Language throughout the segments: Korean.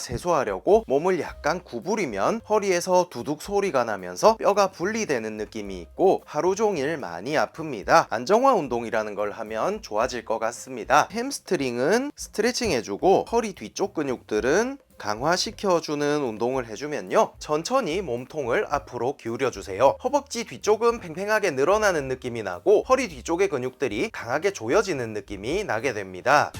세수하려고 몸을 약간 구부리면 허리에서 두둑 소리가 나면서 뼈가 분리되는 느낌이 있고 하루 종일 많이 아픕니다. 안정화 운동이라는 걸 하면 좋아질 것 같습니다. 햄스트링은 스트레칭 해주고 허리 뒤쪽 근육들은 강화시켜주는 운동을 해주면요, 천천히 몸통을 앞으로 기울여주세요. 허벅지 뒤쪽은 팽팽하게 늘어나는 느낌이 나고 허리 뒤쪽의 근육들이 강하게 조여지는 느낌이 나게 됩니다.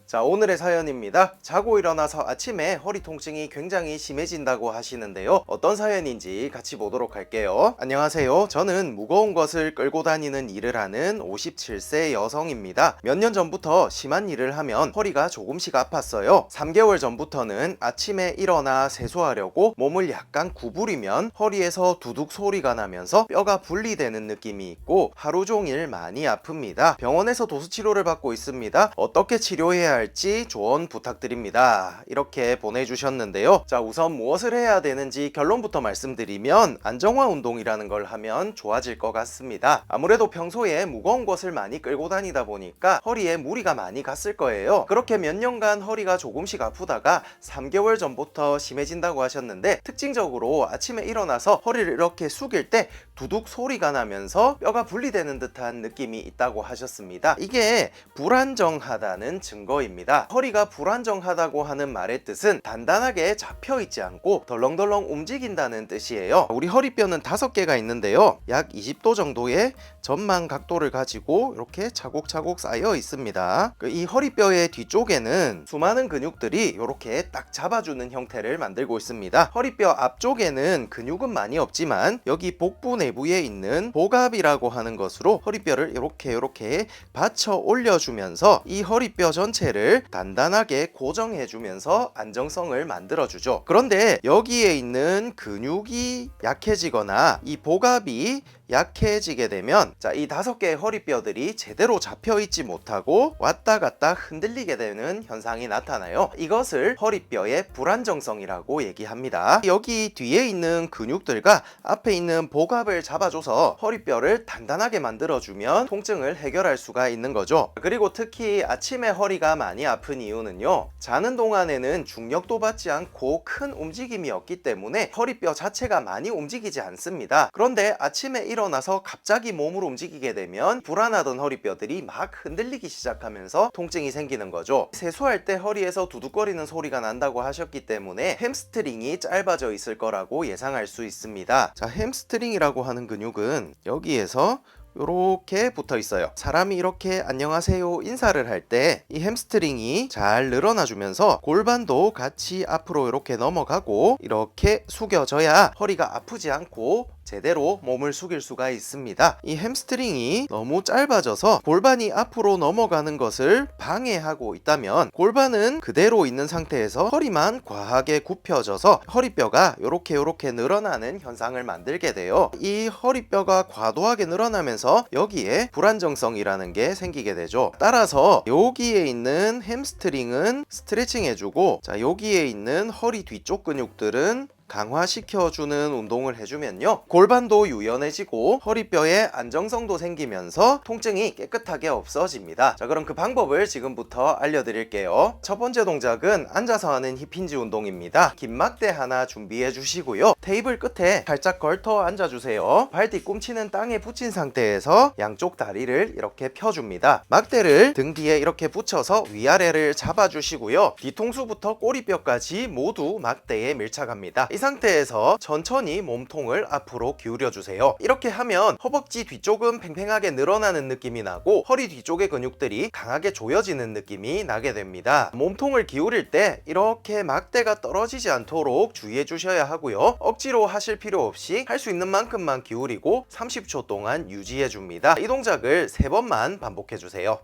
자, 오늘의 사연입니다. 자고 일어나서 아침에 허리 통증이 굉장히 심해진다고 하시는데요. 어떤 사연인지 같이 보도록 할게요. 안녕하세요. 저는 무거운 것을 끌고 다니는 일을 하는 57세 여성입니다. 몇 년 전부터 심한 일을 하면 허리가 조금씩 아팠어요. 3개월 전부터는 아침에 일어나 세수하려고 몸을 약간 구부리면 허리에서 두둑 소리가 나면서 뼈가 분리되는 느낌이 있고 하루 종일 많이 아픕니다. 병원에서 도수치료를 받고 있습니다. 어떻게 치료해야 할지 조언 부탁드립니다. 이렇게 보내주셨는데요. 자, 우선 무엇을 해야 되는지 결론부터 말씀드리면 안정화 운동이라는 걸 하면 좋아질 것 같습니다. 아무래도 평소에 무거운 것을 많이 끌고 다니다 보니까 허리에 무리가 많이 갔을 거예요. 그렇게 몇 년간 허리가 조금씩 아프다가 3개월 전부터 심해진다고 하셨는데, 특징적으로 아침에 일어나서 허리를 이렇게 숙일 때 두둑 소리가 나면서 뼈가 분리되는 듯한 느낌이 있다고 하셨습니다. 이게 불안정하다는 증거입니다. 허리가 불안정하다고 하는 말의 뜻은 단단하게 잡혀있지 않고 덜렁덜렁 움직인다는 뜻이에요. 우리 허리뼈는 5개가 있는데요, 약 20도 정도의 전만 각도를 가지고 이렇게 차곡차곡 쌓여 있습니다. 이 허리뼈의 뒤쪽에는 수많은 근육들이 이렇게 딱 잡아주는 형태를 만들고 있습니다. 허리뼈 앞쪽에는 근육은 많이 없지만 여기 복부 내부에 있는 복압이라고 하는 것으로 허리뼈를 이렇게 받쳐 올려주면서 이 허리뼈 전체를 단단하게 고정해주면서 안정성을 만들어주죠. 그런데 여기에 있는 근육이 약해지거나 이 복압이 약해지게 되면, 자, 이 5개의 허리뼈들이 제대로 잡혀있지 못하고 왔다 갔다 흔들리게 되는 현상이 나타나요. 이것을 허리뼈의 불안정성이라고 얘기합니다. 여기 뒤에 있는 근육들과 앞에 있는 복압을 잡아줘서 허리뼈를 단단하게 만들어주면 통증을 해결할 수가 있는 거죠. 그리고 특히 아침에 허리가 많이 아픈 이유는요, 자는 동안에는 중력도 받지 않고 큰 움직임이 없기 때문에 허리뼈 자체가 많이 움직이지 않습니다. 그런데 아침에 일어나서 갑자기 몸을 움직이게 되면 불안하던 허리뼈들이 막 흔들리기 시작하면서 통증이 생기는 거죠. 세수할 때 허리에서 두둑거리는 소리가 난다고 하셨기 때문에 햄스트링이 짧아져 있을 거라고 예상할 수 있습니다. 자, 햄스트링이라고 하는 근육은 여기에서 요렇게 붙어 있어요. 사람이 이렇게 안녕하세요 인사를 할 때 이 햄스트링이 잘 늘어나 주면서 골반도 같이 앞으로 이렇게 넘어가고 이렇게 숙여져야 허리가 아프지 않고 제대로 몸을 숙일 수가 있습니다. 이 햄스트링이 너무 짧아져서 골반이 앞으로 넘어가는 것을 방해하고 있다면 골반은 그대로 있는 상태에서 허리만 과하게 굽혀져서 허리뼈가 요렇게 늘어나는 현상을 만들게 돼요. 이 허리뼈가 과도하게 늘어나면서 여기에 불안정성이라는 게 생기게 되죠. 따라서 여기에 있는 햄스트링은 스트레칭 해주고, 자, 여기에 있는 허리 뒤쪽 근육들은 강화시켜주는 운동을 해주면요, 골반도 유연해지고 허리뼈에 안정성도 생기면서 통증이 깨끗하게 없어집니다. 자, 그럼 그 방법을 지금부터 알려드릴게요. 첫 번째 동작은 앉아서 하는 힙힌지 운동입니다. 긴 막대 하나 준비해 주시고요, 테이블 끝에 살짝 걸터 앉아주세요. 발 뒤꿈치는 땅에 붙인 상태에서 양쪽 다리를 이렇게 펴줍니다. 막대를 등 뒤에 이렇게 붙여서 위아래를 잡아주시고요, 뒤통수부터 꼬리뼈까지 모두 막대에 밀착합니다. 이 상태에서 천천히 몸통을 앞으로 기울여 주세요. 이렇게 하면 허벅지 뒤쪽은 팽팽하게 늘어나는 느낌이 나고 허리 뒤쪽의 근육들이 강하게 조여지는 느낌이 나게 됩니다. 몸통을 기울일 때 이렇게 막대가 떨어지지 않도록 주의해 주셔야 하고요, 억지로 하실 필요 없이 할 수 있는 만큼만 기울이고 30초 동안 유지해 줍니다. 이 동작을 3번만 반복해 주세요.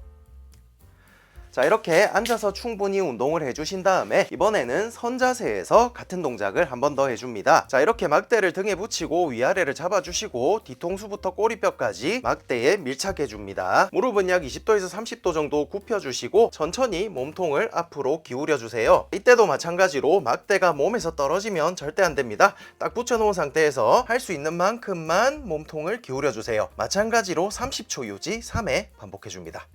자, 이렇게 앉아서 충분히 운동을 해주신 다음에 이번에는 선 자세에서 같은 동작을 한 번 더 해줍니다. 자, 이렇게 막대를 등에 붙이고 위아래를 잡아주시고 뒤통수부터 꼬리뼈까지 막대에 밀착해줍니다. 무릎은 약 20도에서 30도 정도 굽혀주시고 천천히 몸통을 앞으로 기울여주세요. 이때도 마찬가지로 막대가 몸에서 떨어지면 절대 안 됩니다. 딱 붙여놓은 상태에서 할 수 있는 만큼만 몸통을 기울여주세요. 마찬가지로 30초 유지 3회 반복해줍니다.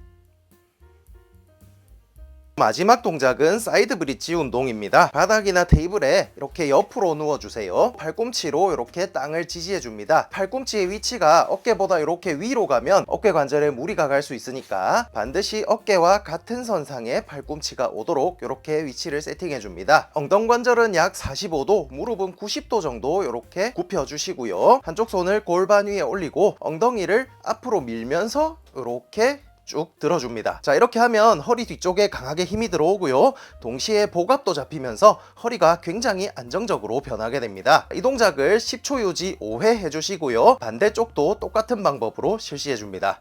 마지막 동작은 사이드 브릿지 운동입니다. 바닥이나 테이블에 이렇게 옆으로 누워주세요. 팔꿈치로 이렇게 땅을 지지해줍니다. 팔꿈치의 위치가 어깨보다 이렇게 위로 가면 어깨 관절에 무리가 갈 수 있으니까 반드시 어깨와 같은 선상에 팔꿈치가 오도록 이렇게 위치를 세팅해줍니다. 엉덩 관절은 약 45도, 무릎은 90도 정도 이렇게 굽혀주시고요. 한쪽 손을 골반 위에 올리고 엉덩이를 앞으로 밀면서 이렇게 쭉 들어줍니다. 자, 이렇게 하면 허리 뒤쪽에 강하게 힘이 들어오고요. 동시에 복압도 잡히면서 허리가 굉장히 안정적으로 변하게 됩니다. 이 동작을 10초 유지 5회 해주시고요. 반대쪽도 똑같은 방법으로 실시해줍니다.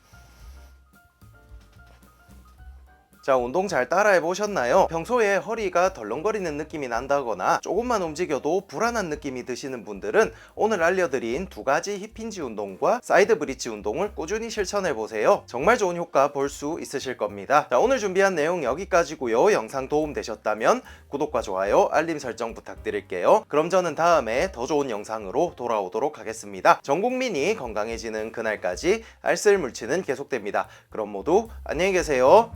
자, 운동 잘 따라해 보셨나요? 평소에 허리가 덜렁거리는 느낌이 난다거나 조금만 움직여도 불안한 느낌이 드시는 분들은 오늘 알려드린 두 가지 힙힌지 운동과 사이드 브릿지 운동을 꾸준히 실천해 보세요. 정말 좋은 효과 볼 수 있으실 겁니다. 자, 오늘 준비한 내용 여기까지고요. 영상 도움 되셨다면 구독과 좋아요, 알림 설정 부탁드릴게요. 그럼 저는 다음에 더 좋은 영상으로 돌아오도록 하겠습니다. 전 국민이 건강해지는 그날까지 알쓸물치는 계속됩니다. 그럼 모두 안녕히 계세요.